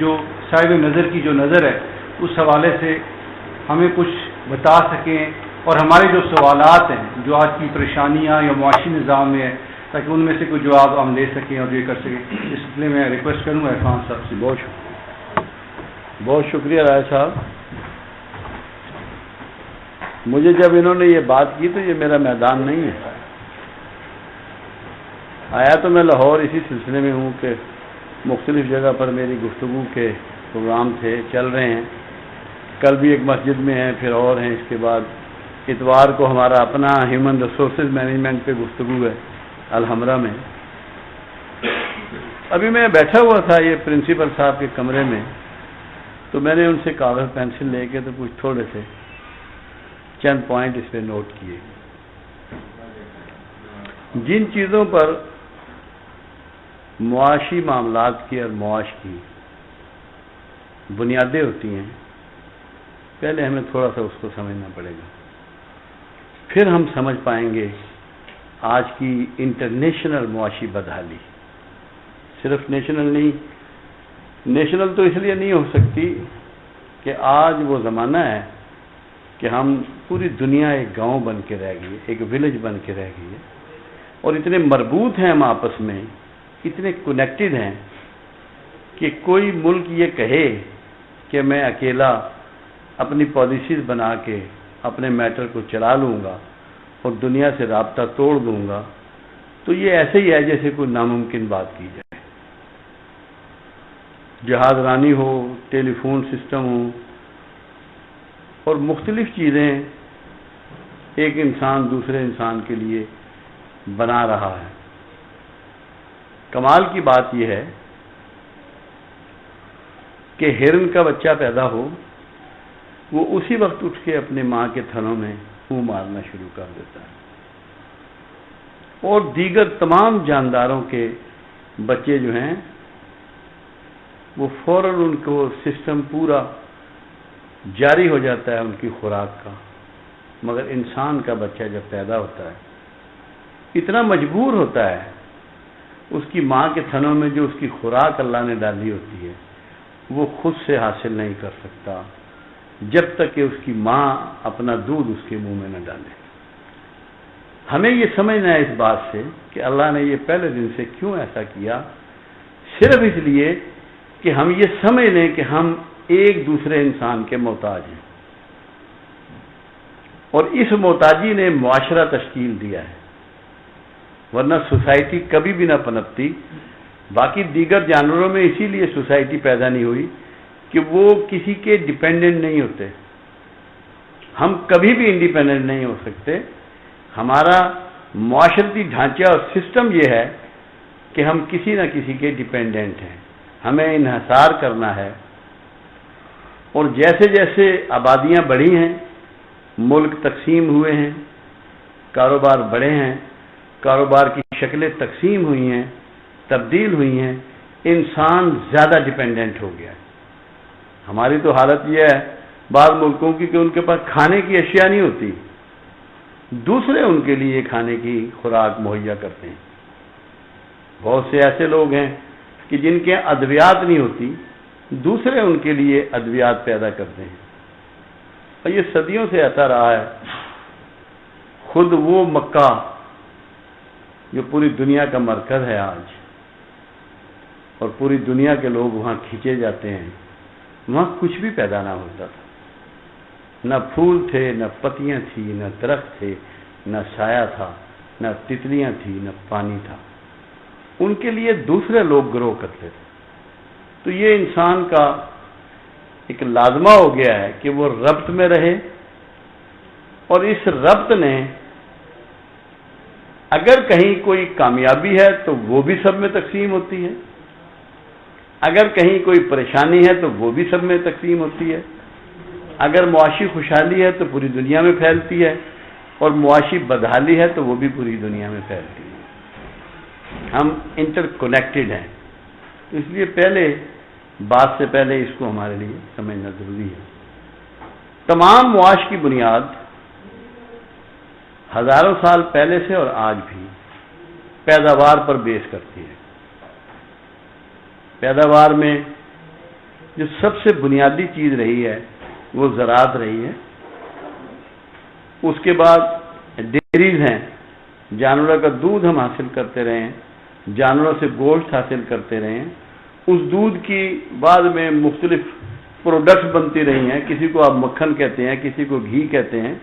جو صاحب نظر کی جو نظر ہے اس حوالے سے ہمیں کچھ بتا سکیں، اور ہمارے جو سوالات ہیں جو آج کی پریشانیاں یا معاشی نظام میں ہے، تاکہ ان میں سے کوئی جواب ہم لے سکیں اور یہ کر سکیں۔ اس لیے میں ریکویسٹ کروں گا عرفان صاحب سے۔ بہت شکریہ رائے صاحب۔ مجھے جب انہوں نے یہ بات کی تو یہ میرا میدان نہیں ہے، آیا تو میں لاہور اسی سلسلے میں ہوں کہ مختلف جگہ پر میری گفتگو کے پروگرام تھے، چل رہے ہیں، کل بھی ایک مسجد میں ہیں، پھر اور ہیں، اس کے بعد اتوار کو ہمارا اپنا ہیومن ریسورسز مینجمنٹ پہ گفتگو ہے الحمرہ میں۔ ابھی میں بیٹھا ہوا تھا یہ پرنسپل صاحب کے کمرے میں، تو میں نے ان سے کاغذ پینسل لے کے تو کچھ تھوڑے سے چند پوائنٹ اس پہ نوٹ کیے۔ جن چیزوں پر معاشی معاملات کی اور معاش کی بنیادیں ہوتی ہیں، پہلے ہمیں تھوڑا سا اس کو سمجھنا پڑے گا، پھر ہم سمجھ پائیں گے آج کی انٹرنیشنل معاشی بدحالی۔ صرف نیشنل نہیں، نیشنل تو اس لیے نہیں ہو سکتی کہ آج وہ زمانہ ہے کہ ہم پوری دنیا ایک گاؤں بن کے رہ گئی ہے، ایک ولیج بن کے رہ گئی ہے، اور اتنے مربوط ہیں ہم آپس میں، اتنے کنیکٹڈ ہیں کہ کوئی ملک یہ کہے کہ میں اکیلا اپنی پالیسیز بنا کے اپنے میٹر کو چلا لوں گا اور دنیا سے رابطہ توڑ دوں گا، تو یہ ایسے ہی ہے جیسے کوئی ناممکن بات کی جائے۔ جہاز رانی ہو، ٹیلی فون سسٹم ہو، اور مختلف چیزیں ایک انسان دوسرے انسان کے لیے بنا رہا ہے۔ کمال کی بات یہ ہے کہ ہرن کا بچہ پیدا ہو، وہ اسی وقت اٹھ کے اپنے ماں کے تھنوں میں منہ مارنا شروع کر دیتا ہے، اور دیگر تمام جانداروں کے بچے جو ہیں وہ فوراً ان کو سسٹم پورا جاری ہو جاتا ہے ان کی خوراک کا، مگر انسان کا بچہ جب پیدا ہوتا ہے اتنا مجبور ہوتا ہے اس کی ماں کے تھنوں میں جو اس کی خوراک اللہ نے ڈالی ہوتی ہے وہ خود سے حاصل نہیں کر سکتا جب تک کہ اس کی ماں اپنا دودھ اس کے منہ میں نہ ڈالے۔ ہمیں یہ سمجھنا ہے اس بات سے کہ اللہ نے یہ پہلے دن سے کیوں ایسا کیا، صرف اس لیے کہ ہم یہ سمجھ لیں کہ ہم ایک دوسرے انسان کے محتاج ہیں، اور اس محتاجی نے معاشرہ تشکیل دیا ہے، ورنہ سوسائٹی کبھی بھی نہ پنپتی۔ باقی دیگر جانوروں میں اسی لیے سوسائٹی پیدا نہیں ہوئی کہ وہ کسی کے ڈیپینڈنٹ نہیں ہوتے، ہم کبھی بھی انڈیپینڈنٹ نہیں ہو سکتے۔ ہمارا معاشرتی ڈھانچہ اور سسٹم یہ ہے کہ ہم کسی نہ کسی کے ڈیپینڈنٹ ہیں، ہمیں انحصار کرنا ہے، اور جیسے جیسے آبادیاں بڑھی ہیں، ملک تقسیم ہوئے ہیں، کاروبار بڑھے ہیں، کاروبار کی شکلیں تقسیم ہوئی ہیں، تبدیل ہوئی ہیں، انسان زیادہ ڈیپینڈنٹ ہو گیا ہے۔ ہماری تو حالت یہ ہے بعض ملکوں کی کہ ان کے پاس کھانے کی اشیاء نہیں ہوتی، دوسرے ان کے لیے کھانے کی خوراک مہیا کرتے ہیں۔ بہت سے ایسے لوگ ہیں کہ جن کے ادویات نہیں ہوتی، دوسرے ان کے لیے ادویات پیدا کرتے ہیں، اور یہ صدیوں سے ایسا رہا ہے۔ خود وہ مکہ جو پوری دنیا کا مرکز ہے آج، اور پوری دنیا کے لوگ وہاں کھینچے جاتے ہیں، وہاں کچھ بھی پیدا نہ ہوتا تھا، نہ پھول تھے، نہ پتیاں تھی، نہ درخت تھے، نہ سایہ تھا، نہ تتلیاں تھی، نہ پانی تھا۔ ان کے لیے دوسرے لوگ گرو کرتے تھے۔ تو یہ انسان کا ایک لازمہ ہو گیا ہے کہ وہ ربط میں رہے، اور اس ربط نے اگر کہیں کوئی کامیابی ہے تو وہ بھی سب میں تقسیم ہوتی ہے، اگر کہیں کوئی پریشانی ہے تو وہ بھی سب میں تقسیم ہوتی ہے، اگر معاشی خوشحالی ہے تو پوری دنیا میں پھیلتی ہے، اور معاشی بدحالی ہے تو وہ بھی پوری دنیا میں پھیلتی ہے۔ ہم انٹر کنیکٹڈ ہیں، اس لیے پہلے بات سے پہلے اس کو ہمارے لیے سمجھنا ضروری ہے۔ تمام معاش کی بنیاد ہزاروں سال پہلے سے اور آج بھی پیداوار پر بیس کرتی ہے۔ پیداوار میں جو سب سے بنیادی چیز رہی ہے وہ زراعت رہی ہے. اس کے بعد ڈیریز ہیں، جانوروں کا دودھ ہم حاصل کرتے رہے ہیں، جانوروں سے گوشت حاصل کرتے رہے ہیں. اس دودھ کی بعد میں مختلف پروڈکٹس بنتی رہی ہیں. کسی کو آپ مکھن کہتے ہیں، کسی کو گھی کہتے ہیں،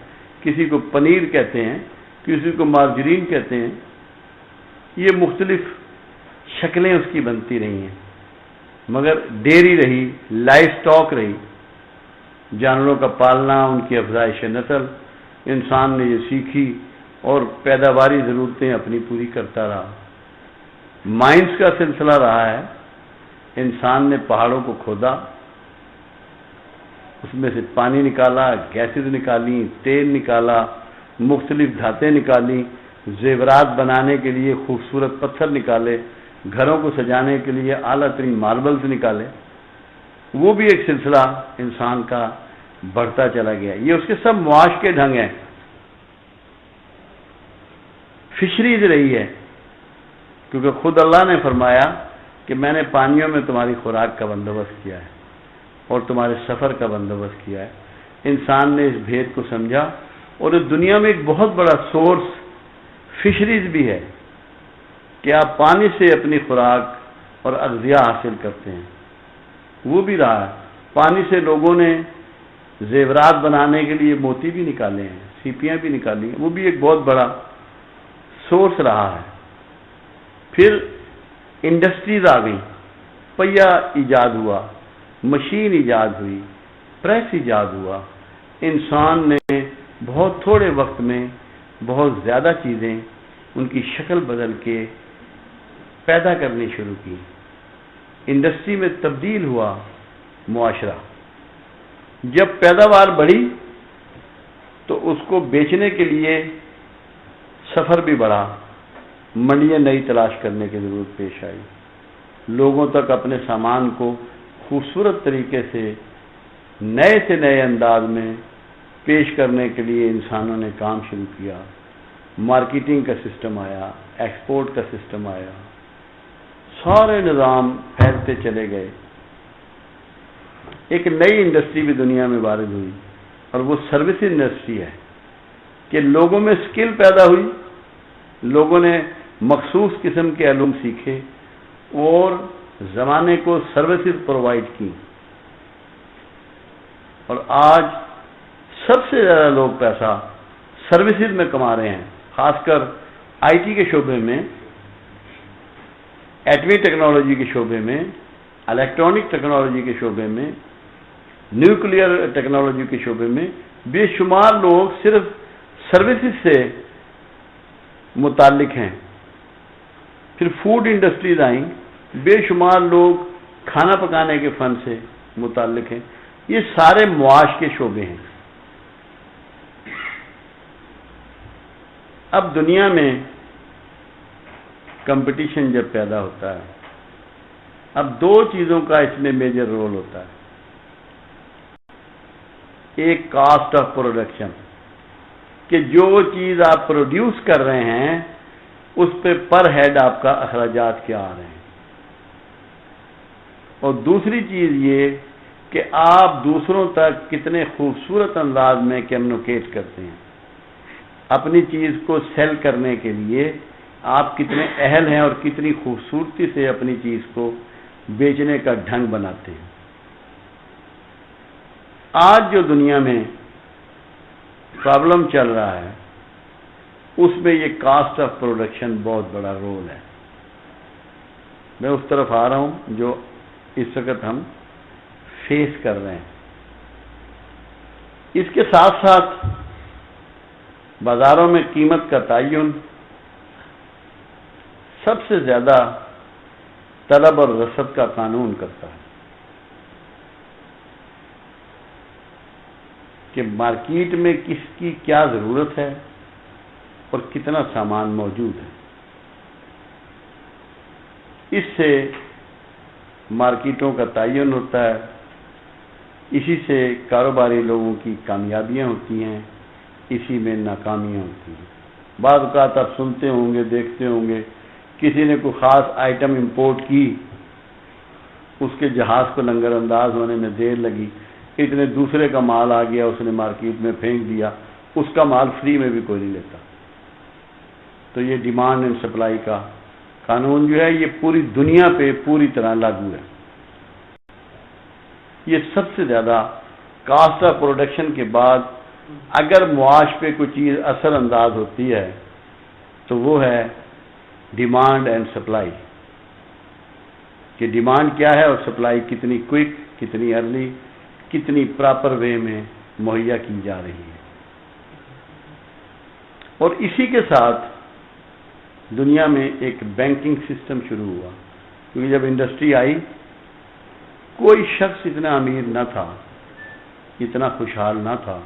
کسی کو پنیر کہتے ہیں، کسی کو مارجرین کہتے ہیں. یہ مختلف شکلیں اس کی بنتی رہی ہیں. مگر ڈیری رہی، لائف سٹاک رہی، جانوروں کا پالنا، ان کی افزائش نسل، انسان نے یہ سیکھی اور پیداواری ضرورتیں اپنی پوری کرتا رہا. مائنس کا سلسلہ رہا ہے. انسان نے پہاڑوں کو کھودا، اس میں سے پانی نکالا، گیسز نکالی، تیل نکالا، مختلف دھاتیں نکالی، زیورات بنانے کے لیے خوبصورت پتھر نکالے، گھروں کو سجانے کے لیے اعلیٰ ترین ماربلز نکالے. وہ بھی ایک سلسلہ انسان کا بڑھتا چلا گیا. یہ اس کے سب معاش کے ڈھنگ ہیں. فشریز رہی ہے، کیونکہ خود اللہ نے فرمایا کہ میں نے پانیوں میں تمہاری خوراک کا بندوبست کیا ہے اور تمہارے سفر کا بندوبست کیا ہے. انسان نے اس بھید کو سمجھا اور اس دنیا میں ایک بہت بڑا سورس فشریز بھی ہے کہ آپ پانی سے اپنی خوراک اور اغذیہ حاصل کرتے ہیں. وہ بھی رہا ہے. پانی سے لوگوں نے زیورات بنانے کے لیے موتی بھی نکالے ہیں، سیپیاں بھی نکالی ہیں. وہ بھی ایک بہت بڑا سورس رہا ہے. پھر انڈسٹریز آ گئی، پہیہ ایجاد ہوا، مشین ایجاد ہوئی، پریس ایجاد ہوا. انسان نے بہت تھوڑے وقت میں بہت زیادہ چیزیں ان کی شکل بدل کے پیدا کرنی شروع کی. انڈسٹری میں تبدیل ہوا معاشرہ. جب پیداوار بڑھی تو اس کو بیچنے کے لیے سفر بھی بڑھا، منڈیاں نئی تلاش کرنے کی ضرورت پیش آئی. لوگوں تک اپنے سامان کو خوبصورت طریقے سے نئے انداز میں پیش کرنے کے لیے انسانوں نے کام شروع کیا. مارکیٹنگ کا سسٹم آیا، ایکسپورٹ کا سسٹم آیا، سارے نظام پھیلتے چلے گئے. ایک نئی انڈسٹری بھی دنیا میں وارد ہوئی اور وہ سروس انڈسٹری ہے کہ لوگوں میں سکل پیدا ہوئی، لوگوں نے مخصوص قسم کے علوم سیکھے اور زمانے کو سروسز پرووائڈ کی. اور آج سب سے زیادہ لوگ پیسہ سروسز میں کما رہے ہیں، خاص کر آئی ٹی کے شعبے میں، ایٹمی ٹیکنالوجی کے شعبے میں، الیکٹرانک ٹیکنالوجی کے شعبے میں، نیوکلیئر ٹیکنالوجی کے شعبے میں. بے شمار لوگ صرف سروسز سے متعلق ہیں. پھر فوڈ انڈسٹریز آئیں، بے شمار لوگ کھانا پکانے کے فن سے متعلق ہیں. یہ سارے معاش کے شعبے ہیں. اب دنیا میں کمپٹیشن جب پیدا ہوتا ہے، اب دو چیزوں کا اس میں میجر رول ہوتا ہے. ایک کاسٹ آف پروڈکشن، کہ جو چیز آپ پروڈیوس کر رہے ہیں اس پہ پر ہیڈ آپ کا اخراجات کیا آ رہے ہیں. اور دوسری چیز یہ کہ آپ دوسروں تک کتنے خوبصورت انداز میں کمیونیکیٹ کرتے ہیں. اپنی چیز کو سیل کرنے کے لیے آپ کتنے اہل ہیں اور کتنی خوبصورتی سے اپنی چیز کو بیچنے کا ڈھنگ بناتے ہیں. آج جو دنیا میں پرابلم چل رہا ہے اس میں یہ کاسٹ آف پروڈکشن بہت بڑا رول ہے. میں اس طرف آ رہا ہوں جو اس وقت ہم فیس کر رہے ہیں. اس کے ساتھ ساتھ بازاروں میں قیمت کا تعین سب سے زیادہ طلب اور رسد کا قانون کرتا ہے کہ مارکیٹ میں کس کی کیا ضرورت ہے اور کتنا سامان موجود ہے. اس سے مارکیٹوں کا تعین ہوتا ہے، اسی سے کاروباری لوگوں کی کامیابیاں ہوتی ہیں، اسی میں ناکامیاں ہوتی ہیں. بعض اوقات آپ سنتے ہوں گے، دیکھتے ہوں گے، کسی نے کوئی خاص آئٹم امپورٹ کی اس کے جہاز کو لنگر انداز ہونے میں دیر لگی، اتنے دوسرے کا مال آ گیا، اس نے مارکیٹ میں پھینک دیا، اس کا مال فری میں بھی کوئی نہیں لیتا۔ تو یہ ڈیمانڈ اینڈ سپلائی کا قانون جو ہے یہ پوری دنیا پہ پوری طرح لاگو ہے۔ یہ سب سے زیادہ کاسٹ آف پروڈکشن کے بعد اگر معاش پہ کوئی چیز اثر انداز ہوتی ہے تو وہ ہے ڈیمانڈ اینڈ سپلائی، کہ ڈیمانڈ کیا ہے اور سپلائی کتنی کوئک، کتنی ارلی، کتنی پراپر وے میں مہیا کی جا رہی ہے۔ اور اسی کے ساتھ دنیا میں ایک بینکنگ سسٹم شروع ہوا، کیونکہ جب انڈسٹری آئی کوئی شخص اتنا امیر نہ تھا، اتنا خوشحال نہ تھا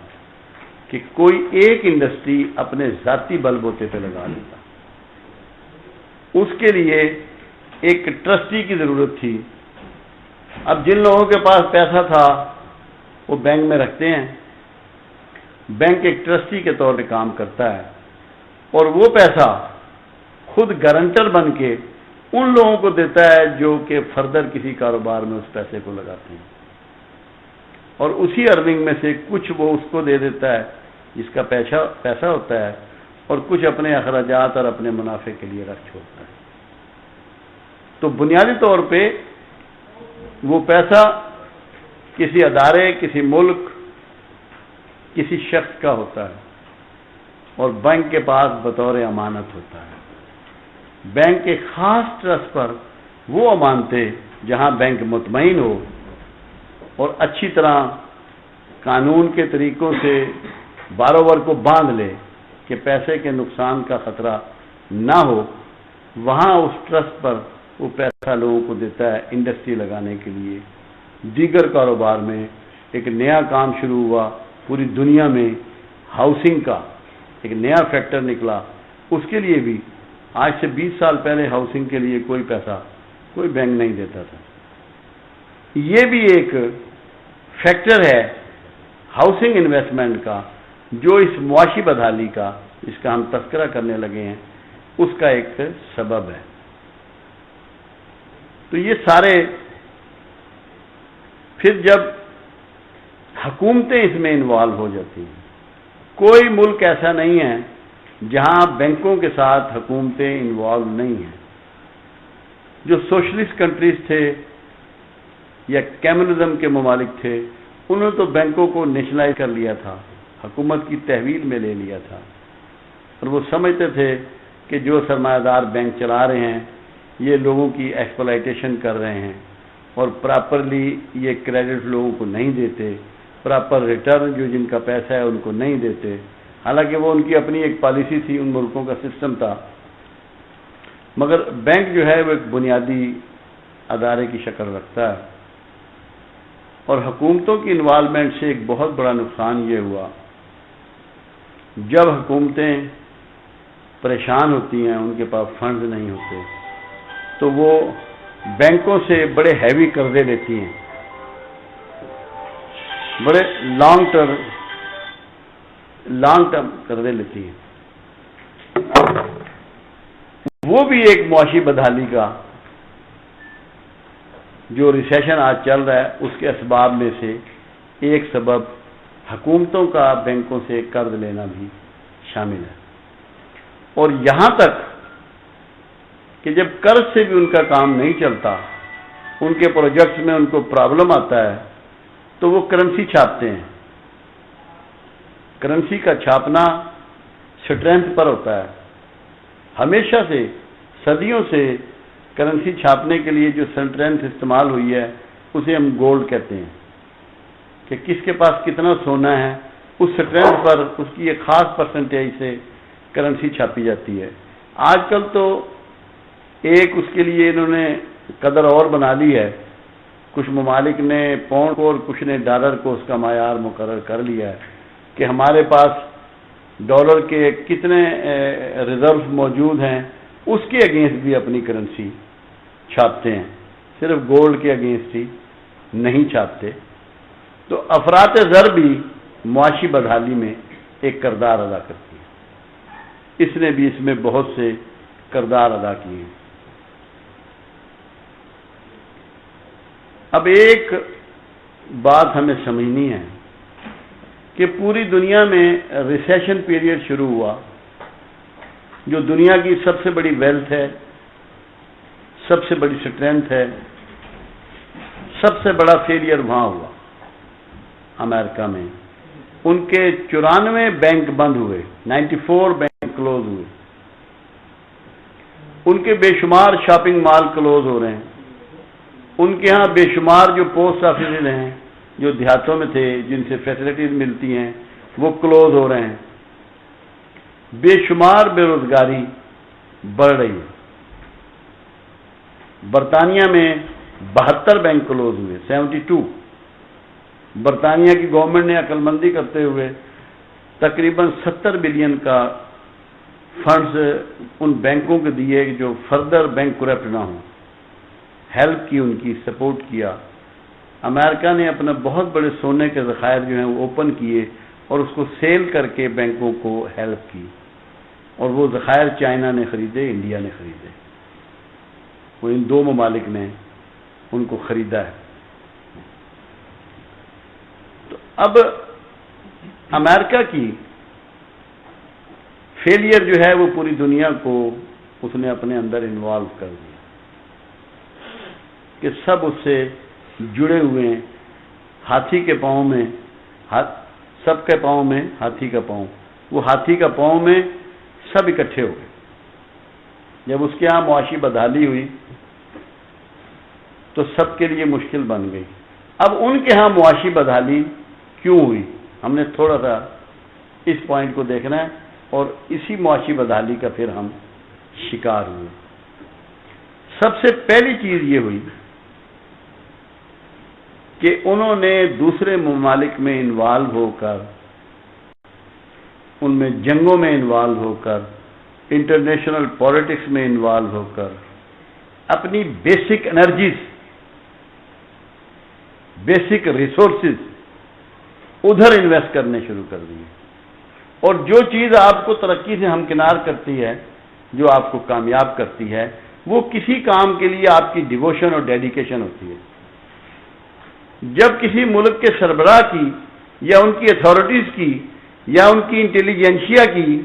کہ کوئی ایک انڈسٹری اپنے ذاتی بل بوتے پہ لگا لیتا۔ اس کے لیے ایک ٹرسٹی کی ضرورت تھی۔ اب جن لوگوں کے پاس پیسہ تھا وہ بینک میں رکھتے ہیں، بینک ایک ٹرسٹی کے طور پہ کام کرتا ہے اور وہ پیسہ خود گارنٹر بن کے ان لوگوں کو دیتا ہے جو کہ فردر کسی کاروبار میں اس پیسے کو لگاتے ہیں، اور اسی ارننگ میں سے کچھ وہ اس کو دے دیتا ہے جس کا پیسہ ہوتا ہے، اور کچھ اپنے اخراجات اور اپنے منافع کے لیے رکھ چھوڑتا ہے۔ تو بنیادی طور پہ وہ پیسہ کسی ادارے، کسی ملک، کسی شخص کا ہوتا ہے اور بینک کے پاس بطور امانت ہوتا ہے۔ بینک کے خاص ٹرسٹ پر وہ امانتیں جہاں بینک مطمئن ہو اور اچھی طرح قانون کے طریقوں سے باروور کو باندھ لے کہ پیسے کے نقصان کا خطرہ نہ ہو، وہاں اس ٹرسٹ پر وہ پیسہ لوگوں کو دیتا ہے انڈسٹری لگانے کے لیے۔ دیگر کاروبار میں ایک نیا کام شروع ہوا، پوری دنیا میں ہاؤسنگ کا ایک نیا فیکٹر نکلا، اس کے لیے بھی آج سے 20 سال پہلے ہاؤسنگ کے لیے کوئی پیسہ کوئی بینک نہیں دیتا تھا۔ یہ بھی ایک فیکٹر ہے ہاؤسنگ انویسٹمنٹ کا جو اس معاشی بدحالی کا، جس کا ہم تذکرہ کرنے لگے ہیں، اس کا ایک سبب ہے۔ تو یہ سارے پھر جب حکومتیں اس میں انوالو ہو جاتی ہیں، کوئی ملک ایسا نہیں ہے جہاں بینکوں کے ساتھ حکومتیں انوالو نہیں ہیں۔ جو سوشلسٹ کنٹریز تھے یا کمیونزم کے ممالک تھے، انہوں نے تو بینکوں کو نیشنلائز کر لیا تھا، حکومت کی تحویل میں لے لیا تھا، اور وہ سمجھتے تھے کہ جو سرمایہ دار بینک چلا رہے ہیں یہ لوگوں کی ایکسپلائٹیشن کر رہے ہیں اور پراپرلی یہ کریڈٹ لوگوں کو نہیں دیتے، پراپر ریٹرن جو جن کا پیسہ ہے ان کو نہیں دیتے۔ حالانکہ وہ ان کی اپنی ایک پالیسی تھی، ان ملکوں کا سسٹم تھا، مگر بینک جو ہے وہ ایک بنیادی ادارے کی شکل رکھتا ہے۔ اور حکومتوں کی انوالومنٹ سے ایک بہت بڑا نقصان یہ ہوا، جب حکومتیں پریشان ہوتی ہیں، ان کے پاس فنڈز نہیں ہوتے، تو وہ بینکوں سے بڑے ہیوی قرضے لیتی ہیں، بڑے لانگ ٹرم قرضے لیتی ہیں۔ وہ بھی ایک معاشی بدحالی کا، جو ریسیشن آج چل رہا ہے، اس کے اسباب میں سے ایک سبب حکومتوں کا بینکوں سے قرض لینا بھی شامل ہے۔ اور یہاں تک کہ جب قرض سے بھی ان کا کام نہیں چلتا، ان کے پروجیکٹس میں ان کو پرابلم آتا ہے، تو وہ کرنسی چھاپتے ہیں۔ کرنسی کا چھاپنا سٹرینتھ پر ہوتا ہے۔ ہمیشہ سے، صدیوں سے کرنسی چھاپنے کے لیے جو سٹرینتھ استعمال ہوئی ہے اسے ہم گولڈ کہتے ہیں، کہ کس کے پاس کتنا سونا ہے اس سٹرینتھ پر اس کی ایک خاص پرسنٹیج سے کرنسی چھاپی جاتی ہے۔ آج کل تو ایک اس کے لیے انہوں نے قدر اور بنا لی ہے، کچھ ممالک نے پاؤنڈ کو اور کچھ نے ڈالر کو اس کا معیار مقرر کر لیا ہے کہ ہمارے پاس ڈالر کے کتنے ریزروز موجود ہیں، اس کے اگینسٹ بھی اپنی کرنسی چھاپتے ہیں، صرف گولڈ کے اگینسٹ ہی نہیں چھاپتے۔ تو افراط زر بھی معاشی بدحالی میں ایک کردار ادا کرتی ہے۔ اس نے بھی اس میں بہت سے کردار ادا کیے ہیں۔ اب ایک بات ہمیں سمجھنی ہے کہ پوری دنیا میں ریسیشن پیریڈ شروع ہوا، جو دنیا کی سب سے بڑی ویلتھ ہے، سب سے بڑی اسٹرینتھ ہے، سب سے بڑا فیلئر وہاں ہوا امریکہ میں۔ ان کے 94 بینک بند ہوئے، 94 بینک کلوز ہوئے، ان کے بے شمار شاپنگ مال کلوز ہو رہے ہیں، ان کے ہاں بے شمار جو پوسٹ آفیسز ہیں جو دیہاتوں میں تھے جن سے فیسلٹیز ملتی ہیں وہ کلوز ہو رہے ہیں، بے شمار بے روزگاری بڑھ رہی ہے۔ برطانیہ میں 72 بینک کلوز ہوئے، 72۔ برطانیہ کی گورنمنٹ نے عقل مندی کرتے ہوئے تقریباً 70 بلین کا فنڈز ان بینکوں کو دیے جو فردر بینک کرپٹ نہ ہوں، ہیلپ کی، ان کی سپورٹ کیا۔ امریکہ نے اپنا بہت بڑے سونے کے ذخائر جو ہیں وہ اوپن کیے اور اس کو سیل کر کے بینکوں کو ہیلپ کی، اور وہ ذخائر چائنا نے خریدے، انڈیا نے خریدے، وہ ان دو ممالک نے ان کو خریدا ہے۔ تو اب امریکہ کی فیلئر جو ہے وہ پوری دنیا کو اس نے اپنے اندر انوالو کر دیا کہ سب اس سے جڑے ہوئے ہیں، ہاتھی کے پاؤں میں، سب کے پاؤں میں ہاتھی کا پاؤں، وہ ہاتھی کا پاؤں میں سب اکٹھے ہو گئے۔ جب اس کے ہاں معاشی بدحالی ہوئی تو سب کے لیے مشکل بن گئی۔ اب ان کے ہاں معاشی بدحالی کیوں ہوئی، ہم نے تھوڑا سا اس پوائنٹ کو دیکھنا ہے، اور اسی معاشی بدحالی کا پھر ہم شکار ہوئے۔ سب سے پہلی چیز یہ ہوئی کہ انہوں نے دوسرے ممالک میں انوالو ہو کر، ان میں جنگوں میں انوالو ہو کر، انٹرنیشنل پالیٹکس میں انوالو ہو کر اپنی بیسک انرجیز، بیسک ریسورسز ادھر انویسٹ کرنے شروع کر دیے، اور جو چیز آپ کو ترقی سے ہمکنار کرتی ہے، جو آپ کو کامیاب کرتی ہے، وہ کسی کام کے لیے آپ کی ڈیووشن اور ڈیڈیکیشن ہوتی ہے۔ جب کسی ملک کے سربراہ کی یا ان کی اتھارٹیز کی یا ان کی انٹیلیجنسیا کی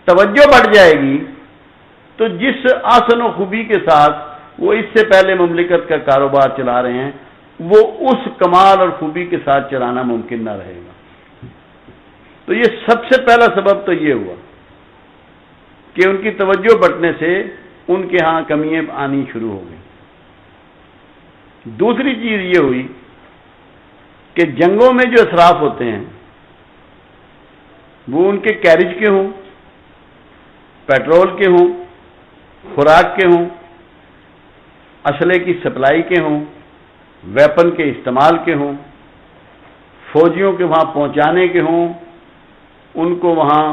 توجہ بڑھ جائے گی تو جس آسن و خوبی کے ساتھ وہ اس سے پہلے مملکت کا کاروبار چلا رہے ہیں وہ اس کمال اور خوبی کے ساتھ چلانا ممکن نہ رہے گا۔ تو یہ سب سے پہلا سبب تو یہ ہوا کہ ان کی توجہ بٹنے سے ان کے ہاں کمیاں آنی شروع ہو گئی۔ دوسری چیز یہ ہوئی کہ جنگوں میں جو اسراف ہوتے ہیں وہ ان کے کیریج کے ہوں، پیٹرول کے ہوں، خوراک کے ہوں، اسلحے کی سپلائی کے ہوں، ویپن کے استعمال کے ہوں، فوجیوں کے وہاں پہنچانے کے ہوں، ان کو وہاں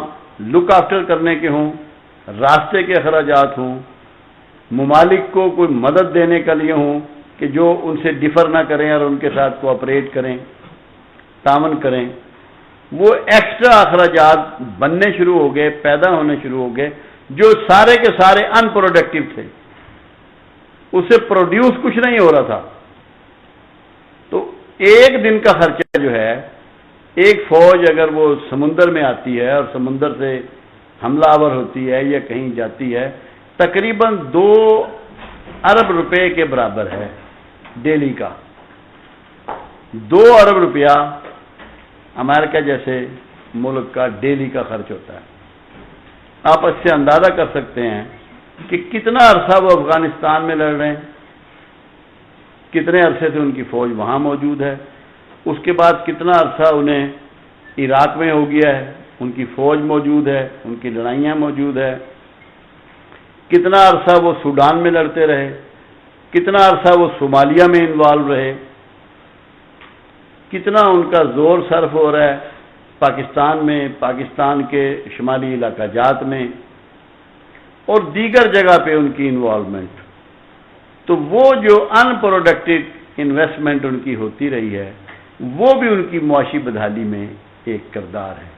لک آفٹر کرنے کے ہوں، راستے کے اخراجات ہوں، ممالک کو کوئی مدد دینے کے لیے ہوں کہ جو ان سے ڈفر نہ کریں اور ان کے ساتھ کوآپریٹ کریں، تعاون کریں، وہ ایکسٹرا اخراجات بننے شروع ہو گئے، پیدا ہونے شروع ہو گئے، جو سارے کے سارے ان پروڈکٹیو تھے، اس سے پروڈیوس کچھ نہیں ہو رہا تھا۔ تو ایک دن کا خرچہ جو ہے، ایک فوج اگر وہ سمندر میں آتی ہے اور سمندر سے حملہ آور ہوتی ہے یا کہیں جاتی ہے، تقریباً 2 ارب روپے کے برابر ہے ڈیلی کا۔ 2 ارب روپیہ امریکہ جیسے ملک کا ڈیلی کا خرچ ہوتا ہے۔ آپ اس سے اندازہ کر سکتے ہیں کہ کتنا عرصہ وہ افغانستان میں لڑ رہے ہیں، کتنے عرصے سے ان کی فوج وہاں موجود ہے، اس کے بعد کتنا عرصہ انہیں عراق میں ہو گیا ہے، ان کی فوج موجود ہے، ان کی لڑائیاں موجود ہے، کتنا عرصہ وہ سوڈان میں لڑتے رہے، کتنا عرصہ وہ صومالیہ میں انوالو رہے، کتنا ان کا زور صرف ہو رہا ہے پاکستان میں، پاکستان کے شمالی علاقہ جات میں اور دیگر جگہ پہ ان کی انوالومنٹ۔ تو وہ جو ان پروڈکٹیو انویسٹمنٹ ان کی ہوتی رہی ہے وہ بھی ان کی معاشی بدحالی میں ایک کردار ہے،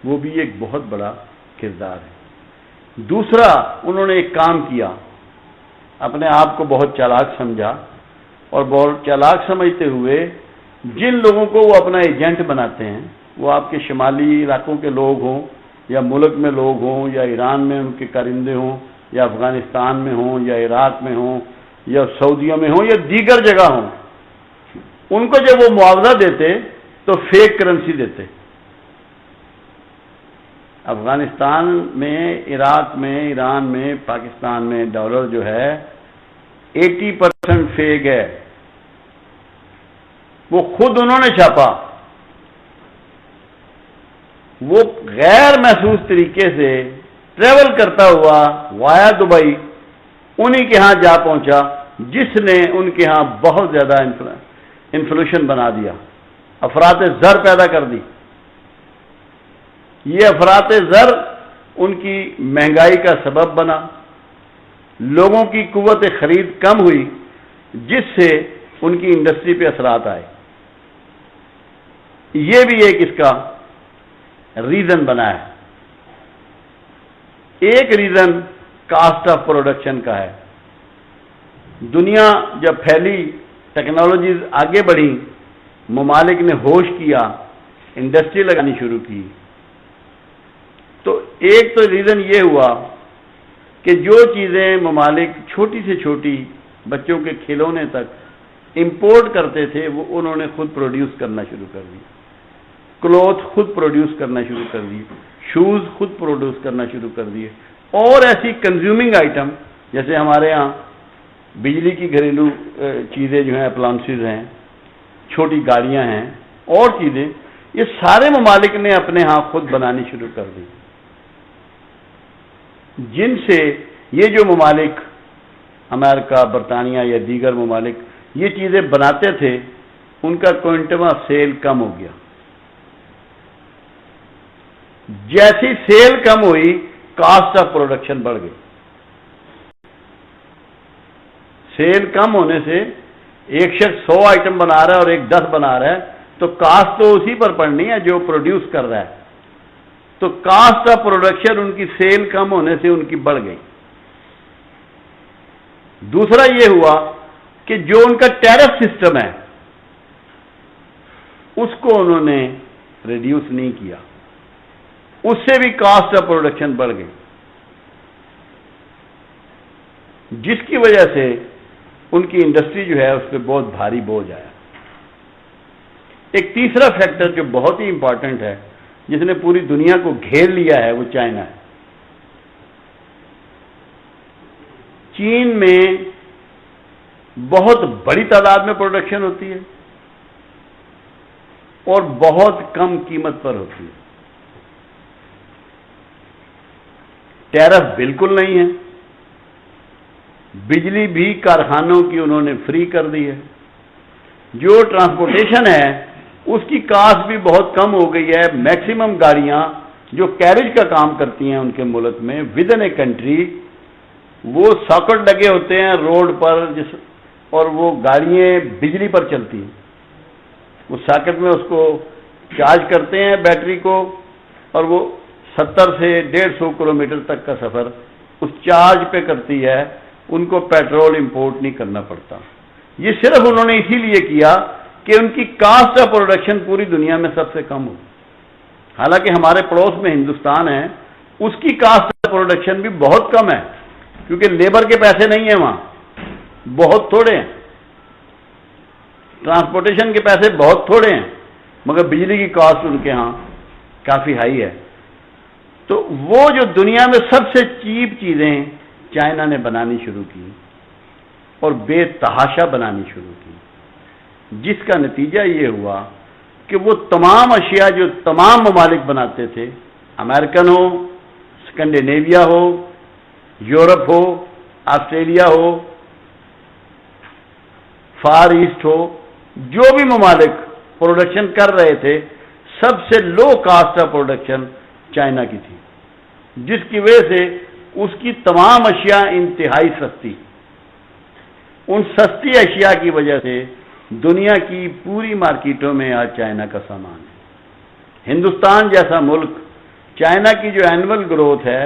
وہ بھی ایک بہت بڑا کردار ہے۔ دوسرا انہوں نے ایک کام کیا اپنے آپ کو بہت چالاک سمجھا، اور بہت چالاک سمجھتے ہوئے جن لوگوں کو وہ اپنا ایجنٹ بناتے ہیں، وہ آپ کے شمالی علاقوں کے لوگ ہوں یا ملک میں لوگ ہوں یا ایران میں ان کے کارندے ہوں یا افغانستان میں ہوں یا عراق میں ہوں یا سعودیہ میں ہوں یا دیگر جگہ ہوں، ان کو جب وہ معاوضہ دیتے تو فیک کرنسی دیتے۔ افغانستان میں، عراق میں، ایران میں، پاکستان میں ڈالر جو ہے 80% فیک ہے، وہ خود انہوں نے چھاپا، وہ غیر محسوس طریقے سے ٹریول کرتا ہوا وایا دبئی انہی کے ہاں جا پہنچا، جس نے ان کے ہاں بہت زیادہ انفلیشن بنا دیا، افراط زر پیدا کر دی۔ یہ افراط زر ان کی مہنگائی کا سبب بنا، لوگوں کی قوت خرید کم ہوئی، جس سے ان کی انڈسٹری پہ اثرات آئے۔ یہ بھی ایک اس کا ریزن بنا ہے۔ ایک ریزن کاسٹ آف پروڈکشن کا ہے۔ دنیا جب پھیلی، ٹیکنالوجیز آگے بڑھی، ممالک نے ہوش کیا، انڈسٹری لگانی شروع کی، تو ایک تو ریزن یہ ہوا کہ جو چیزیں ممالک چھوٹی سے چھوٹی بچوں کے کھلونے تک امپورٹ کرتے تھے، وہ انہوں نے خود پروڈیوس کرنا شروع کر دی، کلوتھ خود پروڈیوس کرنا شروع کر دی، شوز خود پروڈیوس کرنا شروع کر دیے، اور ایسی کنزیومنگ آئٹم جیسے ہمارے ہاں بجلی کی گھریلو چیزیں جو ہیں، اپلائنسز ہیں، چھوٹی گاڑیاں ہیں اور چیزیں، یہ سارے ممالک نے اپنے ہاں خود بنانی شروع کر دی، جن سے یہ جو ممالک امریکہ، برطانیہ یا دیگر ممالک یہ چیزیں بناتے تھے، ان کا کوئنٹم آف سیل کم ہو گیا۔ جیسی سیل کم ہوئی، کاسٹ آف پروڈکشن بڑھ گئی۔ سیل کم ہونے سے ایک شخص 100 آئٹم بنا رہا ہے اور ایک 10 بنا رہا ہے، تو کاسٹ تو اسی پر پڑنی ہے جو پروڈیوس کر رہا ہے، تو کاسٹ آف پروڈکشن ان کی سیل کم ہونے سے ان کی بڑھ گئی۔ دوسرا یہ ہوا کہ جو ان کا ٹیرف سسٹم ہے اس کو انہوں نے ریڈیوس نہیں کیا، اس سے بھی کاسٹ آف پروڈکشن بڑھ گئی، جس کی وجہ سے ان کی انڈسٹری جو ہے اس پہ بہت بھاری بوجھ آیا۔ ایک تیسرا فیکٹر جو بہت ہی امپورٹنٹ ہے، جس نے پوری دنیا کو گھیر لیا ہے، وہ چائنا ہے۔ چین میں بہت بڑی تعداد میں پروڈکشن ہوتی ہے اور بہت کم قیمت پر ہوتی ہے، ٹیرف بالکل نہیں ہے، بجلی بھی کارخانوں کی انہوں نے فری کر دی ہے، جو ٹرانسپورٹیشن ہے اس کی کاسٹ بھی بہت کم ہو گئی ہے۔ میکسیمم گاڑیاں جو کیریج کا کام کرتی ہیں ان کے ملک میں ود ان اے کنٹری، وہ ساکٹ لگے ہوتے ہیں روڈ پر، اور وہ گاڑیاں بجلی پر چلتی ہیں، وہ ساکٹ میں اس کو چارج کرتے ہیں بیٹری کو، اور وہ 70 سے 150 کلومیٹر تک کا سفر اس چارج پہ کرتی ہے، ان کو پیٹرول امپورٹ نہیں کرنا پڑتا۔ یہ صرف انہوں نے اسی لیے کیا کہ ان کی کاسٹ آف پروڈکشن پوری دنیا میں سب سے کم ہو۔ حالانکہ ہمارے پڑوس میں ہندوستان ہے، اس کی کاسٹ آف پروڈکشن بھی بہت کم ہے، کیونکہ لیبر کے پیسے نہیں ہیں وہاں، بہت تھوڑے ہیں، ٹرانسپورٹیشن کے پیسے بہت تھوڑے ہیں، مگر بجلی کی کاسٹ ان کے ہاں کافی ہائی ہے۔ تو وہ جو دنیا میں سب سے چیپ چیزیں چائنا نے بنانی شروع کی اور بے تحاشا بنانی شروع کی، جس کا نتیجہ یہ ہوا کہ وہ تمام اشیاء جو تمام ممالک بناتے تھے، امریکن ہو، اسکینڈینیویا ہو، یورپ ہو، آسٹریلیا ہو، فار ایسٹ ہو، جو بھی ممالک پروڈکشن کر رہے تھے، سب سے low cost of production China کی تھی، جس کی وجہ سے اس کی تمام اشیاء انتہائی سستی۔ ان سستی اشیاء کی وجہ سے دنیا کی پوری مارکیٹوں میں آج چائنا کا سامان ہے۔ ہندوستان جیسا ملک، چائنا کی جو اینول گروتھ ہے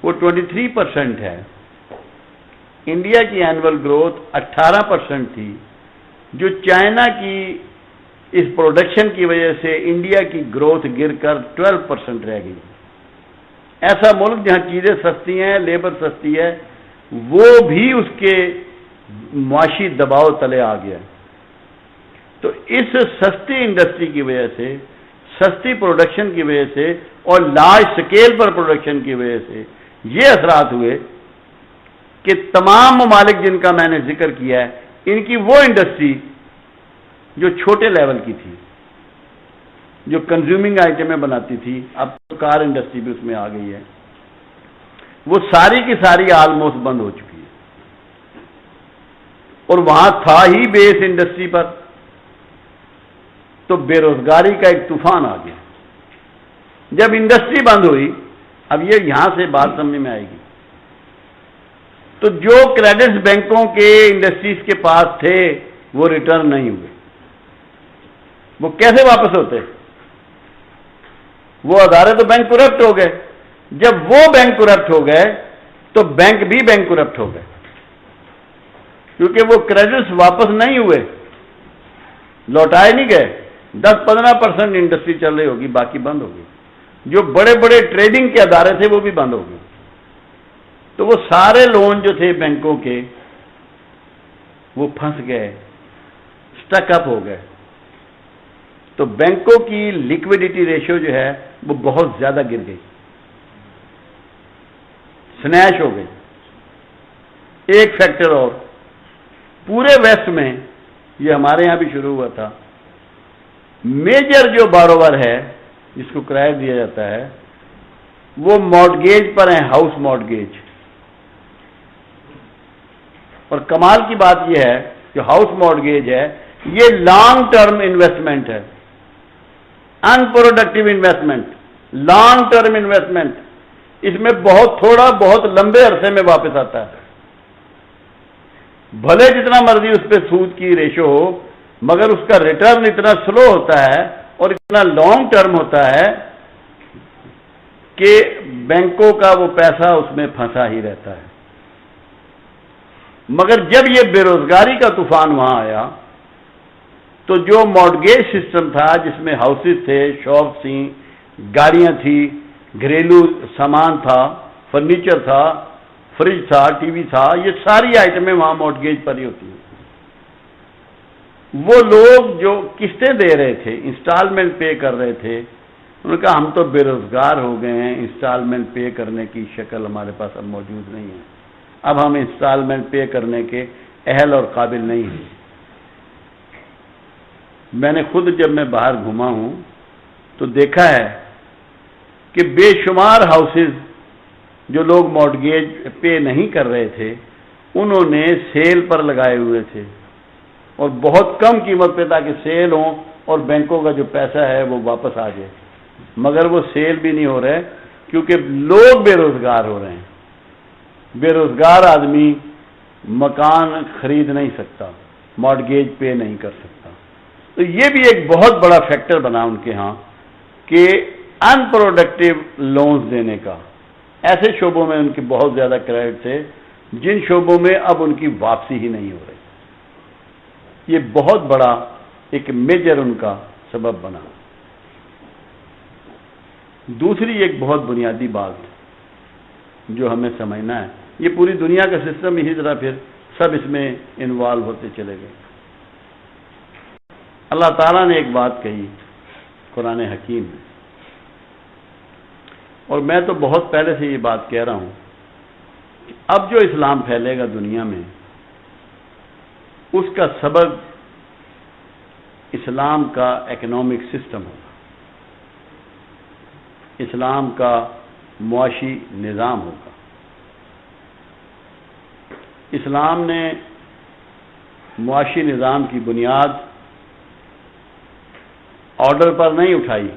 وہ 23% ہے، انڈیا کی اینول گروتھ 18% تھی، جو چائنا کی اس پروڈکشن کی وجہ سے انڈیا کی گروتھ گر کر 12% رہ گئی۔ ایسا ملک جہاں چیزیں سستی ہیں، لیبر سستی ہے، وہ بھی اس کے معاشی دباؤ تلے آ گیا۔ تو اس سستی انڈسٹری کی وجہ سے، سستی پروڈکشن کی وجہ سے اور لارج سکیل پر پروڈکشن کی وجہ سے یہ اثرات ہوئے کہ تمام ممالک جن کا میں نے ذکر کیا ہے، ان کی وہ انڈسٹری جو چھوٹے لیول کی تھی، جو کنزیومنگ آئٹمیں بناتی تھی، اب تو کار انڈسٹری بھی اس میں آ گئی ہے، وہ ساری کی ساری آلموسٹ بند ہو چکی ہے۔ اور وہاں تھا ہی بیس انڈسٹری پر، تو بے روزگاری کا ایک طوفان آ گیا۔ جب انڈسٹری بند ہوئی، اب یہ یہاں سے بات سمجھ میں آئے گی، تو جو کریڈٹس بینکوں کے انڈسٹریز کے پاس تھے وہ ریٹرن نہیں ہوئے۔ وہ کیسے واپس ہوتے؟ وہ ادارے تو بینک کرپٹ ہو گئے۔ جب وہ بینک کرپٹ ہو گئے تو بینک بھی بینک کرپٹ ہو گئے، کیونکہ وہ کریڈٹس واپس نہیں ہوئے، لوٹائے نہیں گئے۔ 10-15% انڈسٹری چل رہی ہوگی، باقی بند ہوگی۔ جو بڑے بڑے ٹریڈنگ کے ادارے تھے وہ بھی بند ہو گئے۔ تو وہ سارے لون جو تھے بینکوں کے، وہ پھنس گئے، سٹک اپ ہو گئے۔ تو بینکوں کی لیکوڈیٹی ریشو جو ہے وہ بہت زیادہ گر گئی، سنیش ہو گئی۔ ایک فیکٹر اور پورے ویسٹ میں، یہ ہمارے یہاں بھی شروع ہوا تھا، میجر جو باروور ہے جس کو کرایہ دیا جاتا ہے، وہ مارٹگیج پر ہیں، ہاؤس مارٹگیج۔ اور کمال کی بات یہ ہے کہ ہاؤس مارٹگیج ہے، یہ لانگ ٹرم انویسٹمنٹ ہے، unproductive investment, long term investment. اس میں بہت تھوڑا، بہت لمبے عرصے میں واپس آتا ہے۔ بھلے جتنا مرضی اس پہ سود کی ریشو ہو، مگر اس کا ریٹرن اتنا سلو ہوتا ہے اور اتنا لانگ ٹرم ہوتا ہے کہ بینکوں کا وہ پیسہ اس میں پھنسا ہی رہتا ہے۔ مگر جب یہ بے روزگاری کا طوفان وہاں آیا تو جو مارٹگیج سسٹم تھا، جس میں ہاؤسز تھے، شاپس تھیں، گاڑیاں تھیں، گھریلو سامان تھا، فرنیچر تھا، فریج تھا، ٹی وی تھا، یہ ساری آئٹمیں وہاں مارٹگیج پر ہی ہوتی ہیں۔ وہ لوگ جو قسطیں دے رہے تھے، انسٹالمنٹ پے کر رہے تھے، انہوں نے کہا ہم تو بے روزگار ہو گئے ہیں، انسٹالمنٹ پے کرنے کی شکل ہمارے پاس اب موجود نہیں ہے، اب ہم انسٹالمنٹ پے کرنے کے اہل اور قابل نہیں ہیں۔ میں نے خود جب میں باہر گھوما ہوں تو دیکھا ہے کہ بے شمار ہاؤسز جو لوگ مارٹگیج پے نہیں کر رہے تھے، انہوں نے سیل پر لگائے ہوئے تھے، اور بہت کم قیمت پہ، تاکہ سیل ہوں اور بینکوں کا جو پیسہ ہے وہ واپس آ جائے۔ مگر وہ سیل بھی نہیں ہو رہے، کیونکہ لوگ بے روزگار ہو رہے ہیں۔ بے روزگار آدمی مکان خرید نہیں سکتا، مارٹگیج پے نہیں کر سکتا۔ تو یہ بھی ایک بہت بڑا فیکٹر بنا ان کے ہاں کہ ان پروڈکٹیو لونز دینے کا۔ ایسے شعبوں میں ان کے بہت زیادہ کریڈٹ تھے جن شعبوں میں اب ان کی واپسی ہی نہیں ہو رہی۔ یہ بہت بڑا ایک میجر ان کا سبب بنا۔ دوسری ایک بہت بنیادی بات جو ہمیں سمجھنا ہے، یہ پوری دنیا کا سسٹم اسی طرح پھر سب اس میں انوالو ہوتے چلے گئے۔ اللہ تعالیٰ نے ایک بات کہی قرآن حکیم میں، اور میں تو بہت پہلے سے یہ بات کہہ رہا ہوں کہ اب جو اسلام پھیلے گا دنیا میں، اس کا سبب اسلام کا اکنامک سسٹم ہوگا، اسلام کا معاشی نظام ہوگا۔ اسلام نے معاشی نظام کی بنیاد آرڈر پر نہیں اٹھائی،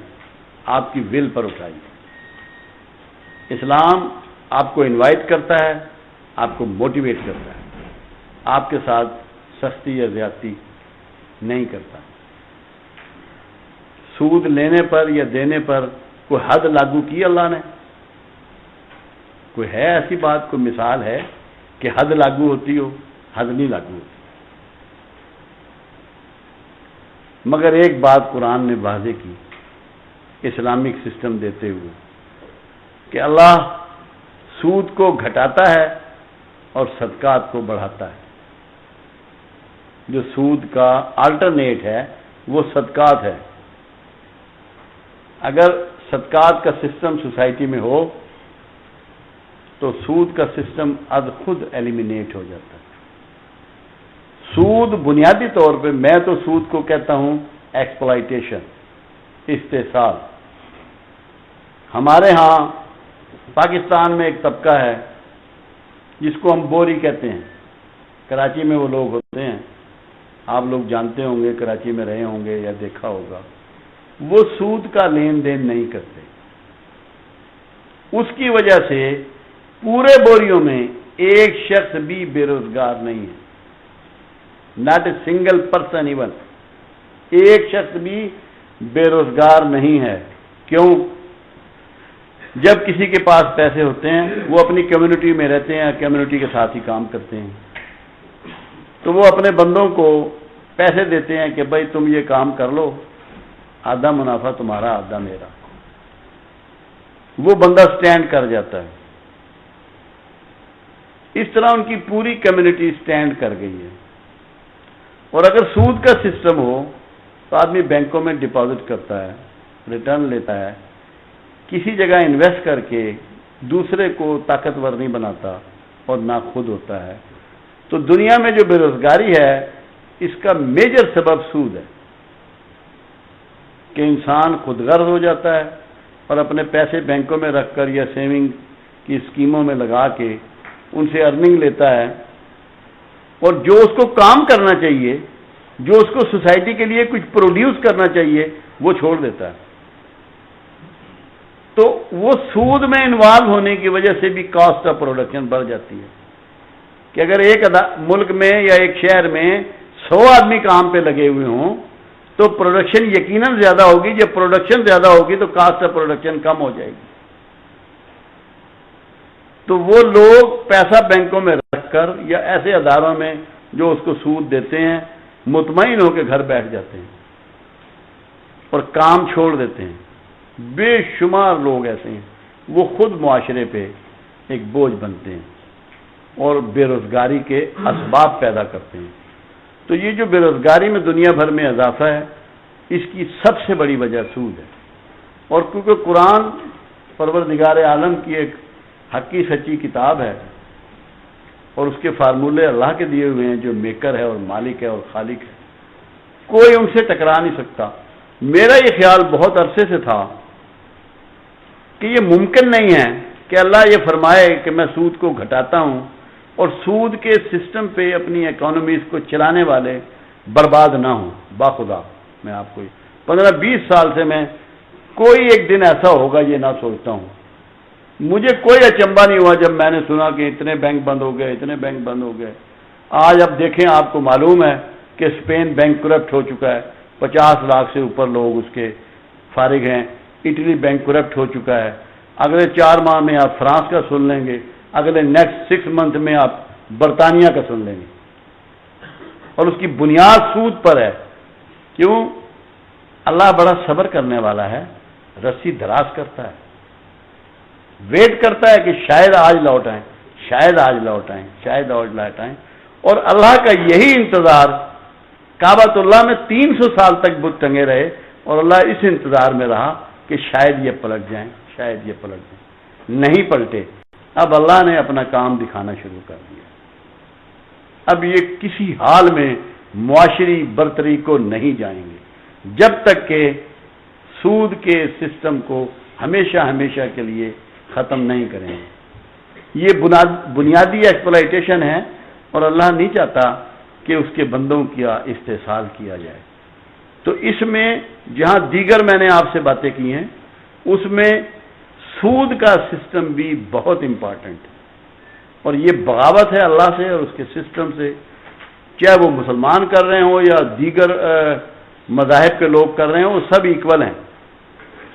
آپ کی ول پر اٹھائی۔ اسلام آپ کو انوائٹ کرتا ہے، آپ کو موٹیویٹ کرتا ہے، آپ کے ساتھ سستی یا زیادتی نہیں کرتا۔ سود لینے پر یا دینے پر کوئی حد لاگو کی اللہ نے؟ کوئی ہے ایسی بات، کوئی مثال ہے کہ حد لاگو ہوتی ہو، حد نہیں لاگو ہوتی۔ مگر ایک بات قرآن نے واضح کی اسلامک سسٹم دیتے ہوئے کہ اللہ سود کو گھٹاتا ہے اور صدقات کو بڑھاتا ہے۔ جو سود کا آلٹرنیٹ ہے وہ صدقات ہے۔ اگر صدقات کا سسٹم سوسائٹی میں ہو تو سود کا سسٹم از خود ایلیمینیٹ ہو جاتا ہے۔ سود بنیادی طور پہ، میں تو سود کو کہتا ہوں ایکسپلائٹیشن، استحصال۔ ہمارے ہاں پاکستان میں ایک طبقہ ہے جس کو ہم بوری کہتے ہیں، کراچی میں وہ لوگ ہوتے ہیں، آپ لوگ جانتے ہوں گے، کراچی میں رہے ہوں گے یا دیکھا ہوگا، وہ سود کا لین دین نہیں کرتے۔ اس کی وجہ سے پورے بوریوں میں ایک شخص بھی بے روزگار نہیں ہے، not a single person even, ایک شخص بھی بے روزگار نہیں ہے۔ کیوں؟ جب کسی کے پاس پیسے ہوتے ہیں وہ اپنی کمیونٹی میں رہتے ہیں، کمیونٹی کے ساتھ ہی کام کرتے ہیں، تو وہ اپنے بندوں کو پیسے دیتے ہیں کہ بھائی تم یہ کام کر لو، آدھا منافع تمہارا آدھا میرا۔ وہ بندہ سٹینڈ کر جاتا ہے۔ اس طرح ان کی پوری کمیونٹی سٹینڈ کر گئی ہے۔ اور اگر سود کا سسٹم ہو تو آدمی بینکوں میں ڈپازٹ کرتا ہے، ریٹرن لیتا ہے، کسی جگہ انویسٹ کر کے دوسرے کو طاقتور نہیں بناتا اور نہ خود ہوتا ہے۔ تو دنیا میں جو بے روزگاری ہے اس کا میجر سبب سود ہے کہ انسان خود غرض ہو جاتا ہے اور اپنے پیسے بینکوں میں رکھ کر یا سیونگ کی اسکیموں میں لگا کے ان سے ارننگ لیتا ہے، اور جو اس کو کام کرنا چاہیے، جو اس کو سوسائٹی کے لیے کچھ پروڈیوس کرنا چاہیے، وہ چھوڑ دیتا ہے۔ تو وہ سود میں انوالو ہونے کی وجہ سے بھی کاسٹ آف پروڈکشن بڑھ جاتی ہے کہ اگر ایک ملک میں یا ایک شہر میں 100 آدمی کام پہ لگے ہوئے ہوں تو پروڈکشن یقیناً زیادہ ہوگی۔ جب پروڈکشن زیادہ ہوگی تو کاسٹ آف پروڈکشن کم ہو جائے گی۔ تو وہ لوگ پیسہ بینکوں میں رکھ کر یا ایسے اداروں میں جو اس کو سود دیتے ہیں مطمئن ہو کے گھر بیٹھ جاتے ہیں اور کام چھوڑ دیتے ہیں۔ بے شمار لوگ ایسے ہیں، وہ خود معاشرے پہ ایک بوجھ بنتے ہیں اور بے روزگاری کے اسباب پیدا کرتے ہیں۔ تو یہ جو بے روزگاری میں دنیا بھر میں اضافہ ہے اس کی سب سے بڑی وجہ سود ہے۔ اور کیونکہ قرآن پروردگار عالم کی ایک حقی سچی کتاب ہے اور اس کے فارمولے اللہ کے دیے ہوئے ہیں جو میکر ہے اور مالک ہے اور خالق ہے، کوئی ان سے ٹکرا نہیں سکتا۔ میرا یہ خیال بہت عرصے سے تھا کہ یہ ممکن نہیں ہے کہ اللہ یہ فرمائے کہ میں سود کو گھٹاتا ہوں اور سود کے سسٹم پہ اپنی اکانومیز کو چلانے والے برباد نہ ہوں۔ باخدا میں آپ کو 15-20 سال سے میں کوئی ایک دن ایسا ہوگا یہ نہ سوچتا ہوں۔ مجھے کوئی اچنبھا نہیں ہوا جب میں نے سنا کہ اتنے بینک بند ہو گئے، اتنے بینک بند ہو گئے۔ آج اب دیکھیں، آپ کو معلوم ہے کہ اسپین بینک کرپٹ ہو چکا ہے، 50 لاکھ سے اوپر لوگ اس کے فارغ ہیں۔ اٹلی بینک کرپٹ ہو چکا ہے۔ اگلے 4 ماہ میں آپ فرانس کا سن لیں گے، اگلے نیکسٹ 6 منتھ میں آپ برطانیہ کا سن لیں گے، اور اس کی بنیاد سود پر ہے۔ کیوں؟ اللہ بڑا صبر کرنے والا ہے، رسی دراز کرتا ہے، ویٹ کرتا ہے کہ شاید آج لوٹ آئیں، شاید آج لوٹ آئیں، شاید آج لوٹ آئیں۔ اور اللہ کا یہی انتظار، کعبۃ اللہ میں 300 سال تک بت ٹنگے رہے اور اللہ اس انتظار میں رہا کہ شاید یہ پلٹ جائیں، شاید یہ پلٹ جائیں۔ نہیں پلٹے۔ اب اللہ نے اپنا کام دکھانا شروع کر دیا۔ اب یہ کسی حال میں معاشری برتری کو نہیں جائیں گے جب تک کہ سود کے سسٹم کو ہمیشہ ہمیشہ کے لیے ختم نہیں کریں گے۔ یہ بنیادی ایکسپلائٹیشن ہے اور اللہ نہیں چاہتا کہ اس کے بندوں کا استحصال کیا جائے۔ تو اس میں جہاں دیگر میں نے آپ سے باتیں کی ہیں اس میں سود کا سسٹم بھی بہت امپارٹنٹ ہے، اور یہ بغاوت ہے اللہ سے اور اس کے سسٹم سے، چاہے وہ مسلمان کر رہے ہوں یا دیگر مذاہب کے لوگ کر رہے ہوں، وہ سب ایکول ہیں۔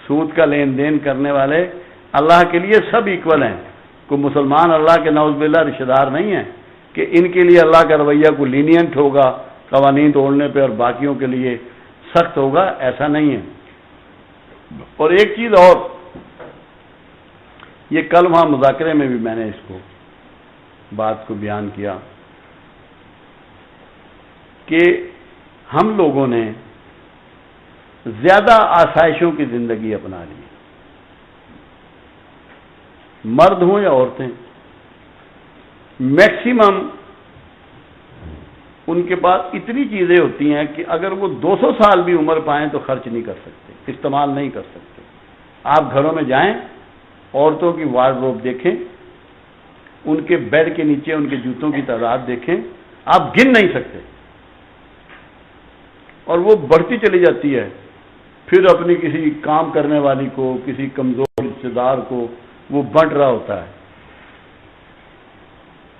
سود کا لین دین کرنے والے اللہ کے لیے سب ایکول ہیں۔ کوئی مسلمان اللہ کے نعوذ باللہ رشتہ دار نہیں ہے، کہ ان کے لیے اللہ کا رویہ کو لینینٹ ہوگا قوانین توڑنے پہ اور باقیوں کے لیے سخت ہوگا، ایسا نہیں ہے۔ اور ایک چیز اور، یہ کل وہاں مذاکرے میں بھی میں نے اس کو بات کو بیان کیا کہ ہم لوگوں نے زیادہ آسائشوں کی زندگی اپنا لی، مرد ہوں یا عورتیں، میکسیمم ان کے پاس اتنی چیزیں ہوتی ہیں کہ اگر وہ 200 سال بھی عمر پائیں تو خرچ نہیں کر سکتے، استعمال نہیں کر سکتے۔ آپ گھروں میں جائیں، عورتوں کی وارڈروب دیکھیں، ان کے بیڈ کے نیچے ان کے جوتوں کی تعداد دیکھیں، آپ گن نہیں سکتے، اور وہ بڑھتی چلی جاتی ہے۔ پھر اپنی کسی کام کرنے والی کو، کسی کمزور رشتے دار کو وہ بانٹ رہا ہوتا ہے،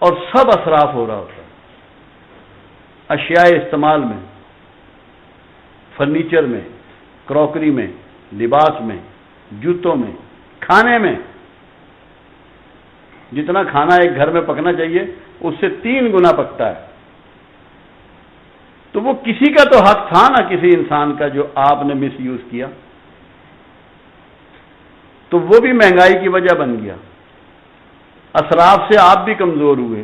اور سب اسراف ہو رہا ہوتا ہے، اشیاء استعمال میں، فرنیچر میں، کراکری میں، لباس میں، جوتوں میں، کھانے میں۔ جتنا کھانا ایک گھر میں پکنا چاہیے اس سے 3 گنا پکتا ہے۔ تو وہ کسی کا تو حق تھا نا، کسی انسان کا، جو آپ نے مس یوز کیا، تو وہ بھی مہنگائی کی وجہ بن گیا۔ اسراف سے آپ بھی کمزور ہوئے،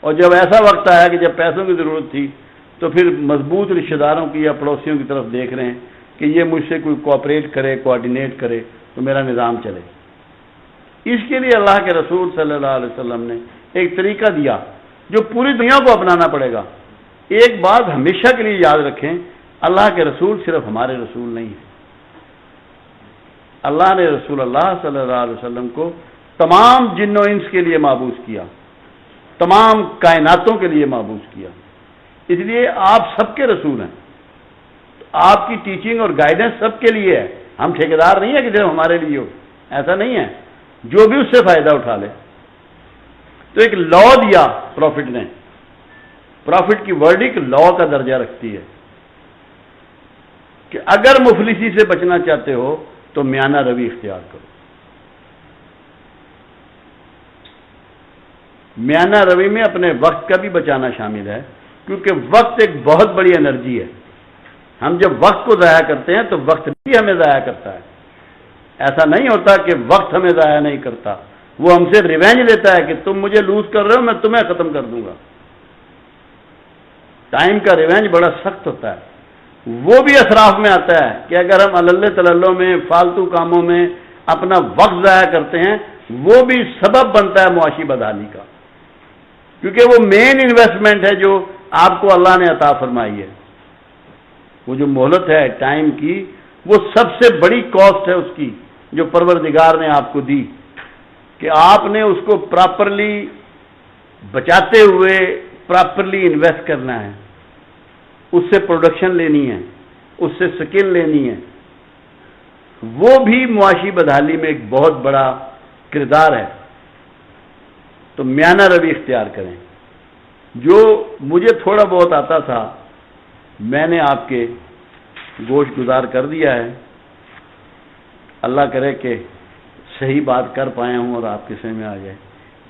اور جب ایسا وقت آیا کہ جب پیسوں کی ضرورت تھی تو پھر مضبوط رشتہ داروں کی یا پڑوسیوں کی طرف دیکھ رہے ہیں کہ یہ مجھ سے کوئی کوآپریٹ کرے، کوآرڈینیٹ کرے تو میرا نظام چلے۔ اس کے لیے اللہ کے رسول صلی اللہ علیہ وسلم نے ایک طریقہ دیا جو پوری دنیا کو اپنانا پڑے گا۔ ایک بات ہمیشہ کے لیے یاد رکھیں، اللہ کے رسول صرف ہمارے رسول نہیں ہیں۔ اللہ نے رسول اللہ صلی اللہ علیہ وسلم کو تمام جن و انس کے لیے مابعوث کیا، تمام کائناتوں کے لیے مابعوث کیا، اس لیے آپ سب کے رسول ہیں۔ آپ کی ٹیچنگ اور گائیڈنس سب کے لیے ہے، ہم ٹھیکیدار نہیں ہے کہ صرف ہمارے لیے ہو، ایسا نہیں ہے، جو بھی اس سے فائدہ اٹھا لے۔ تو ایک لا دیا پروفٹ نے، پروفٹ کی ورڈک لا کا درجہ رکھتی ہے کہ اگر مفلسی سے بچنا چاہتے ہو تو میانہ روی اختیار کرو۔ میانہ روی میں اپنے وقت کا بھی بچانا شامل ہے، کیونکہ وقت ایک بہت بڑی انرجی ہے۔ ہم جب وقت کو ضائع کرتے ہیں تو وقت بھی ہمیں ضائع کرتا ہے۔ ایسا نہیں ہوتا کہ وقت ہمیں ضائع نہیں کرتا، وہ ہم سے ریونج لیتا ہے کہ تم مجھے لوز کر رہے ہو، میں تمہیں ختم کر دوں گا۔ ٹائم کا ریونج بڑا سخت ہوتا ہے۔ وہ بھی اسراف میں آتا ہے کہ اگر ہم اللہ تللوں میں، فالتو کاموں میں اپنا وقت ضائع کرتے ہیں، وہ بھی سبب بنتا ہے معاشی بدحالی کا، کیونکہ وہ مین انویسٹمنٹ ہے جو آپ کو اللہ نے عطا فرمائی ہے۔ وہ جو مہلت ہے ٹائم کی، وہ سب سے بڑی کاسٹ ہے اس کی جو پروردگار نے آپ کو دی، کہ آپ نے اس کو پراپرلی بچاتے ہوئے پراپرلی انویسٹ کرنا ہے، اس سے پروڈکشن لینی ہے، اس سے سکل لینی ہے۔ وہ بھی معاشی بدحالی میں ایک بہت بڑا کردار ہے۔ تو میانہ روی اختیار کریں۔ جو مجھے تھوڑا بہت آتا تھا میں نے آپ کے گوشت گزار کر دیا ہے، اللہ کرے کہ صحیح بات کر پایا ہوں اور آپ کے سمجھ میں آ جائے۔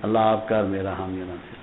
اللہ آپ کا اور میرا حامی ناصر۔